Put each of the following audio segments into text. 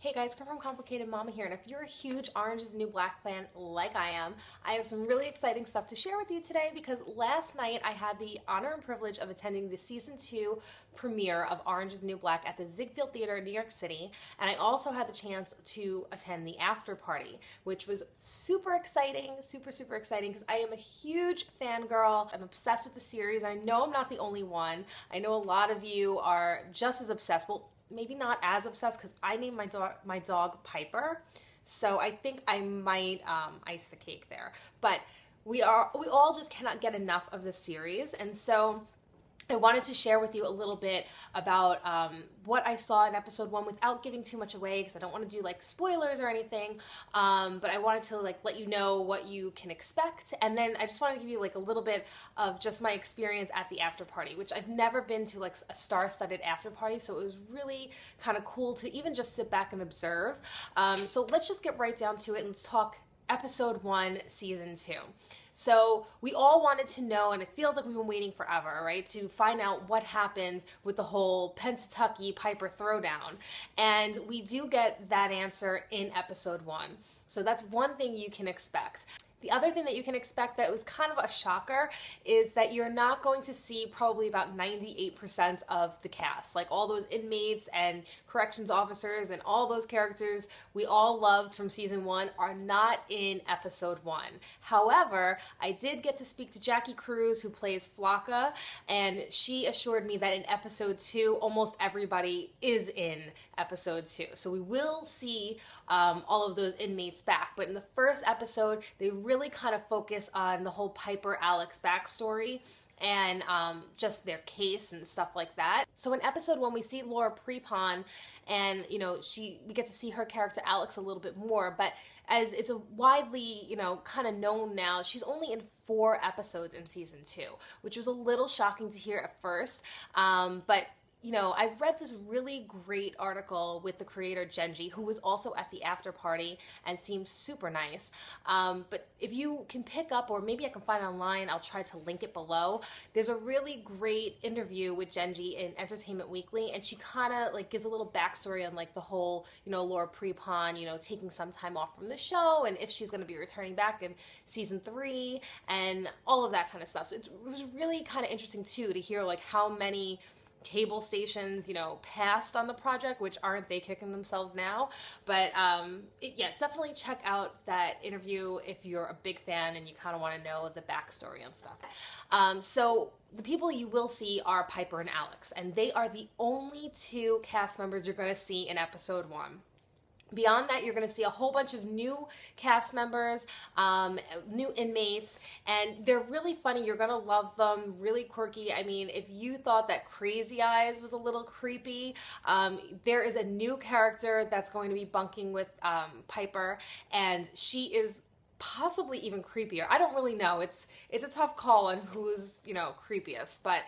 Hey guys, Come From Complicated Mama here, and if you're a huge Orange is the New Black fan like I am, I have some really exciting stuff to share with you today because last night I had the honor and privilege of attending the season 2 premiere of Orange is the New Black at the Ziegfeld Theater in New York City, and I also had the chance to attend the after party, which was super exciting, super exciting because I am a huge fangirl. I'm obsessed with the series. I know I'm not the only one. I know a lot of you are just as obsessed. Well, maybe not as obsessed because I named my dog Piper, so I think I might ice the cake there. But we all just cannot get enough of this series, and so I wanted to share with you a little bit about what I saw in episode 1 without giving too much away because I don't want to do like spoilers or anything, but I wanted to like let you know what you can expect, and then I just wanted to give you like a little bit of just my experience at the after party, which I've never been to like a star-studded after party, so it was really kind of cool to even just sit back and observe. So let's just get right down to it and let's talk episode 1, season 2. So we all wanted to know, and it feels like we've been waiting forever, right, to find out what happens with the whole Pennsatucky Piper throwdown. And we do get that answer in episode 1. So that's one thing you can expect. The other thing that you can expect that was kind of a shocker is that you're not going to see probably about 98% of the cast. Like all those inmates and corrections officers and all those characters we all loved from season 1 are not in episode 1. However, I did get to speak to Jackie Cruz, who plays Flocka, and she assured me that in episode 2, almost everybody is in episode 2. So we will see all of those inmates back. But in the first episode, they really kind of focus on the whole Piper Alex backstory and just their case and stuff like that. So in episode 1, we see Laura Prepon, and we get to see her character Alex a little bit more, but as it's a widely kind of known now, she's only in 4 episodes in season 2, which was a little shocking to hear at first, but I read this really great article with the creator Genji, who was also at the after party and seems super nice. But if you can pick up, or maybe I can find online, I'll try to link it below. There's a really great interview with Genji in Entertainment Weekly, and she kind of like gives a little backstory on like the whole, Laura Prepon, taking some time off from the show, and if she's going to be returning back in season 3, and all of that kind of stuff. So it was really kind of interesting too to hear like how many cable stations, passed on the project, which aren't they kicking themselves now? But yeah, definitely check out that interview if you're a big fan and you kind of want to know the backstory and stuff. So the people you will see are Piper and Alex, and they are the only 2 cast members you're going to see in episode 1. Beyond that, you're going to see a whole bunch of new cast members, new inmates, and they're really funny. You're going to love them, really quirky. I mean, if you thought that Crazy Eyes was a little creepy, there is a new character that's going to be bunking with Piper, and she is possibly even creepier. I don't really know. It's a tough call on who's, creepiest, but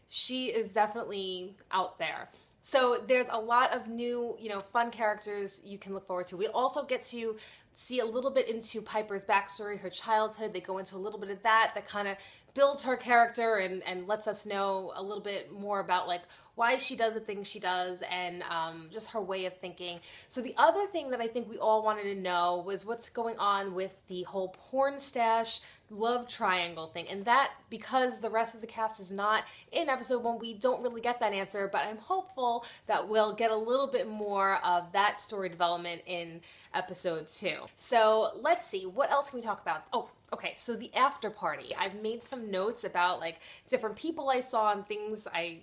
she is definitely out there. So there's a lot of new, fun characters you can look forward to. We also get to see a little bit into Piper's backstory, her childhood. They go into a little bit of that kind of builds her character and lets us know a little bit more about like why she does the things she does and just her way of thinking. So the other thing that I think we all wanted to know was what's going on with the whole porn stash love triangle thing, and that because the rest of the cast is not in episode 1, we don't really get that answer, but I'm hopeful that we'll get a little bit more of that story development in episode 2. So let's see, what else can we talk about? Oh, okay, so the after party. I've made some notes about like different people I saw and things I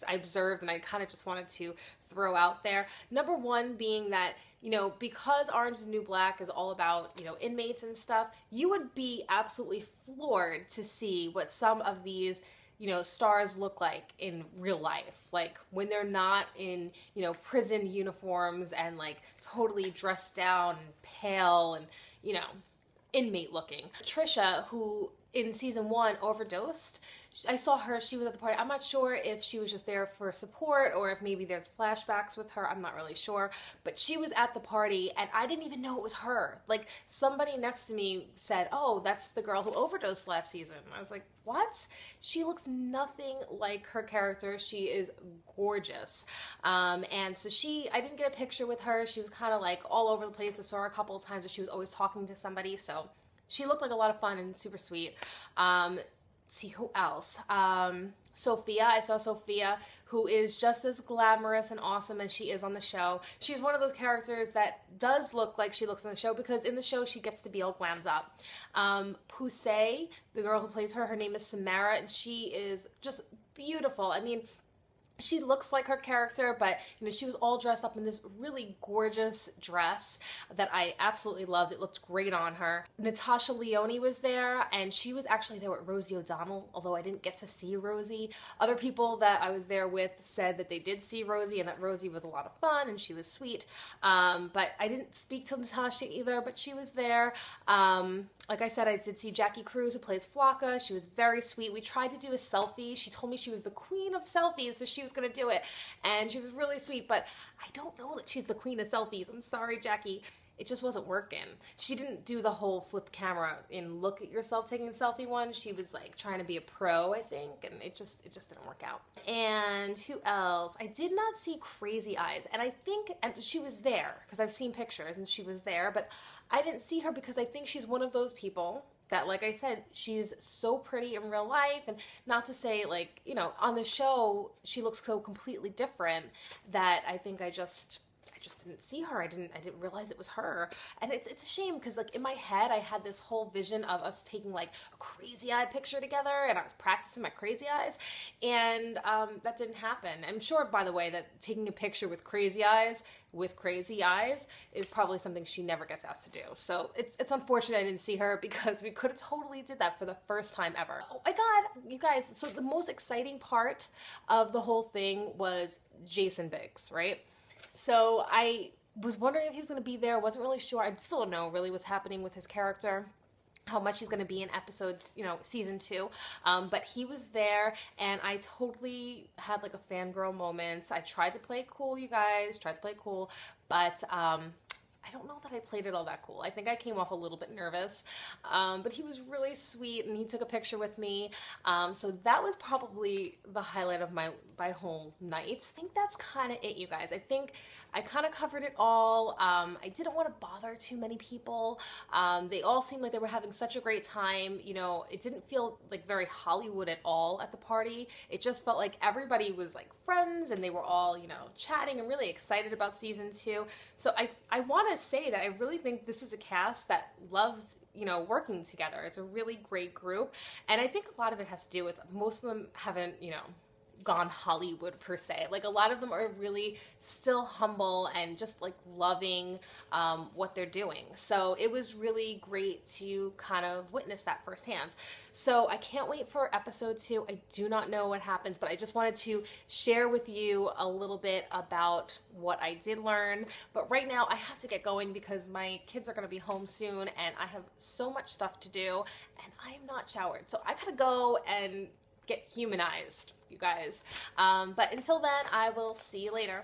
I observed and I kind of just wanted to throw out there. Number 1 being that, because Orange is the New Black is all about, inmates and stuff, you would be absolutely floored to see what some of these stars look like in real life, like when they're not in, prison uniforms and like totally dressed down and pale and, inmate looking. Trisha, who in season 1 overdosed. I saw her, she was at the party. I'm not sure if she was just there for support or if maybe there's flashbacks with her. I'm not really sure. But she was at the party and I didn't even know it was her. Like, somebody next to me said, oh, that's the girl who overdosed last season. I was like, what? She looks nothing like her character. She is gorgeous. And so I didn't get a picture with her. She was kind of like all over the place. I saw her a couple of times, but she was always talking to somebody. So she looked like a lot of fun and super sweet. Let's see who else. Sophia. I saw Sophia, who is just as glamorous and awesome as she is on the show. She's one of those characters that does look like she looks on the show, because in the show she gets to be all glammed up. Pusey, the girl who plays her name is Samara, and she is just beautiful. I mean, she looks like her character, but you know, she was all dressed up in this really gorgeous dress that I absolutely loved. It looked great on her. Natasha Lyonne was there, and she was actually there with Rosie O'Donnell, although I didn't get to see Rosie. Other people that I was there with said that they did see Rosie and that Rosie was a lot of fun and she was sweet. But I didn't speak to Natasha either, but she was there. Like I said, I did see Jackie Cruz, who plays Flocka. She was very sweet. We tried to do a selfie. She told me she was the queen of selfies, so she was going to do it. And she was really sweet, but I don't know that she's the queen of selfies. I'm sorry, Jackie. It just wasn't working. She didn't do the whole flip camera and look at yourself taking a selfie one. She was like trying to be a pro, I think, and it just didn't work out. And who else? I did not see Crazy Eyes, and I think, and she was there because I've seen pictures and she was there, but I didn't see her because I think she's one of those people that, like I said, she's so pretty in real life, and not to say, like, you know, on the show she looks so completely different that I think I just didn't see her. I didn't realize it was her. And it's a shame because, like, in my head I had this whole vision of us taking like a crazy eye picture together, and I was practicing my crazy eyes, and that didn't happen. I'm sure, by the way, that taking a picture with crazy eyes is probably something she never gets asked to do. So it's unfortunate I didn't see her, because we could have totally did that for the first time ever. Oh my god, you guys, so the most exciting part of the whole thing was Jason Biggs, right? So I was wondering if he was going to be there. Wasn't really sure. I still don't know really what's happening with his character, how much he's going to be in episodes, you know, season 2. But he was there, and I totally had like a fangirl moment. I tried to play cool, you guys, but I don't know that I played it all that cool. I think I came off a little bit nervous, but he was really sweet, and he took a picture with me. So that was probably the highlight of my whole night. I think that's kind of it, you guys. I think I kind of covered it all. I didn't want to bother too many people. They all seemed like they were having such a great time. You know, it didn't feel like very Hollywood at all at the party. It just felt like everybody was like friends, and they were all, you know, chatting and really excited about season 2. So I want to say that I really think this is a cast that loves, you know, working together. It's a really great group, and I think a lot of it has to do with most of them haven't, you know, gone Hollywood per se. Like, a lot of them are really still humble and just like loving what they're doing. So it was really great to kind of witness that firsthand. So I can't wait for episode 2. I do not know what happens, but I just wanted to share with you a little bit about what I did learn. But right now I have to get going because my kids are going to be home soon, and I have so much stuff to do, and I am not showered. So I gotta go and get humanized, you guys. But until then, I will see you later.